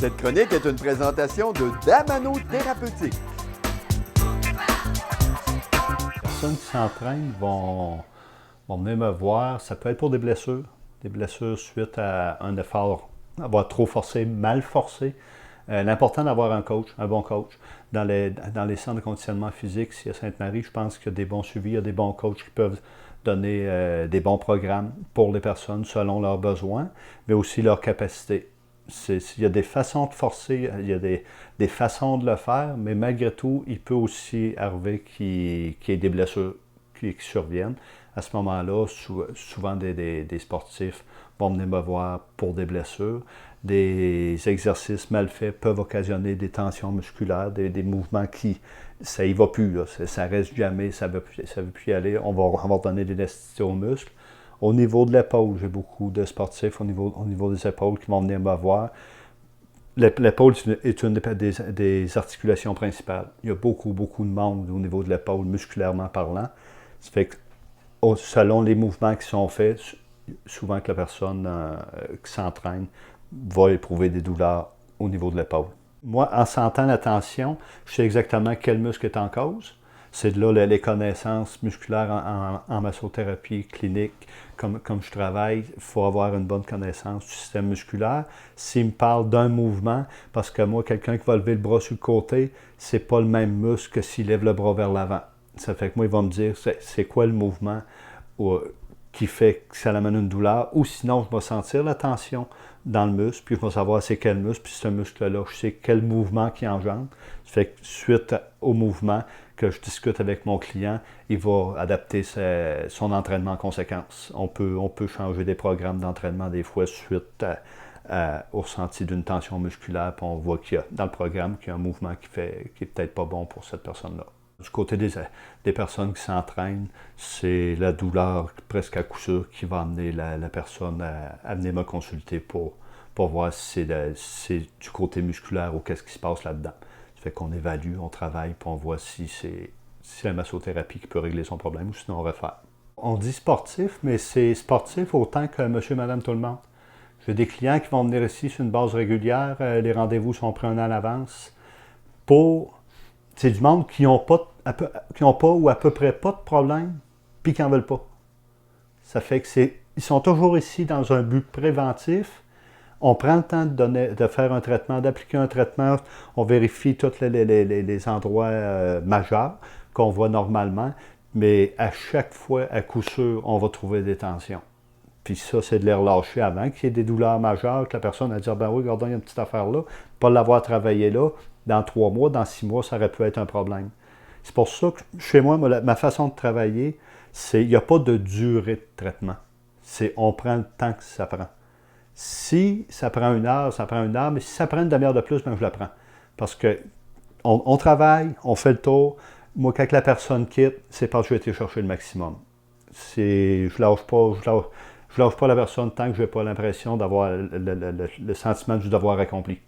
Cette chronique est une présentation de Damano Thérapeutique. Les personnes qui s'entraînent vont venir me voir. Ça peut être pour des blessures suite à un effort, avoir trop forcé, mal forcé. L'important d'avoir un coach, un bon coach. Dans les centres de conditionnement physique, ici à Sainte-Marie, je pense qu'il y a des bons suivis, il y a des bons coachs qui peuvent donner des bons programmes pour les personnes selon leurs besoins, mais aussi leurs capacités. Il y a des façons de forcer, il y a des façons de le faire, mais malgré tout, il peut aussi arriver qu'il y ait des blessures qui surviennent. À ce moment-là, souvent des sportifs vont venir me voir pour des blessures. Des exercices mal faits peuvent occasionner des tensions musculaires, des mouvements qui, ça y va plus, là. Ça reste jamais, ça ne veut plus y aller. On va donner de l'élasticité aux muscles. Au niveau de l'épaule, j'ai beaucoup de sportifs au niveau des épaules qui vont venir me voir. L'épaule est une des articulations principales. Il y a beaucoup de monde au niveau de l'épaule, musculairement parlant. Ça fait que, selon les mouvements qui sont faits, souvent que la personne qui s'entraîne va éprouver des douleurs au niveau de l'épaule. Moi, en sentant la tension, je sais exactement quel muscle est en cause. C'est de là les connaissances musculaires en massothérapie clinique. Comme je travaille, il faut avoir une bonne connaissance du système musculaire. S'il me parle d'un mouvement, parce que moi, quelqu'un qui va lever le bras sur le côté, c'est pas le même muscle que s'il lève le bras vers l'avant. Ça fait que moi, il va me dire c'est quoi le mouvement qui fait que ça amène une douleur, ou sinon, je vais sentir la tension dans le muscle, puis je vais savoir c'est quel muscle, puis ce muscle-là, je sais quel mouvement qui engendre. Ça fait que suite au mouvement que je discute avec mon client, il va adapter son entraînement en conséquence. On peut changer des programmes d'entraînement des fois suite au ressenti d'une tension musculaire, puis on voit qu'il y a dans le programme qu'il y a un mouvement qui est peut-être pas bon pour cette personne-là. Du côté des personnes qui s'entraînent, c'est la douleur presque à coup sûr qui va amener la personne à venir me consulter pour voir si c'est du côté musculaire ou qu'est-ce qui se passe là-dedans. Ça fait qu'on évalue, on travaille, puis on voit si c'est la massothérapie qui peut régler son problème ou sinon on refaire. On dit sportif, mais c'est sportif autant que monsieur, madame, tout le monde. J'ai des clients qui vont venir ici sur une base régulière, les rendez-vous sont pris un an à l'avance. C'est du monde qui n'ont pas ou à peu près pas de problème, puis qui n'en veulent pas. Ça fait que ils sont toujours ici dans un but préventif. On prend le temps de faire un traitement, d'appliquer un traitement. On vérifie tous les endroits majeurs qu'on voit normalement, mais à chaque fois, à coup sûr, on va trouver des tensions. Puis ça, c'est de les relâcher avant qu'il y ait des douleurs majeures, que la personne a dit « ben oui, regardons, il y a une petite affaire là », pas l'avoir travaillé là. Dans 3 mois, dans 6 mois, ça aurait pu être un problème. C'est pour ça que chez moi, ma façon de travailler, il n'y a pas de durée de traitement. On prend le temps que ça prend. Si ça prend 1 heure, ça prend 1 heure, mais si ça prend une demi-heure de plus, ben je la prends. Parce que on travaille, on fait le tour. Moi, quand la personne quitte, c'est parce que je vais aller chercher le maximum. Je lâche pas la personne tant que je n'ai pas l'impression d'avoir le sentiment du devoir accompli.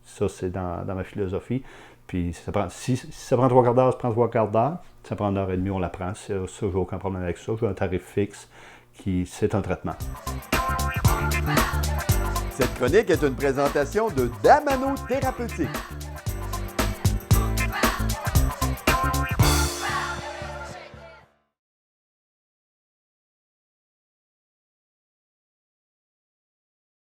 Ça, c'est dans ma philosophie. Puis si ça prend 3 quarts d'heure, ça prend 3 quarts d'heure. Si ça prend 1h30, on la prend. Ça, j'ai aucun problème avec ça. J'ai un tarif fixe c'est un traitement. Cette chronique est une présentation de Damano Thérapeutique.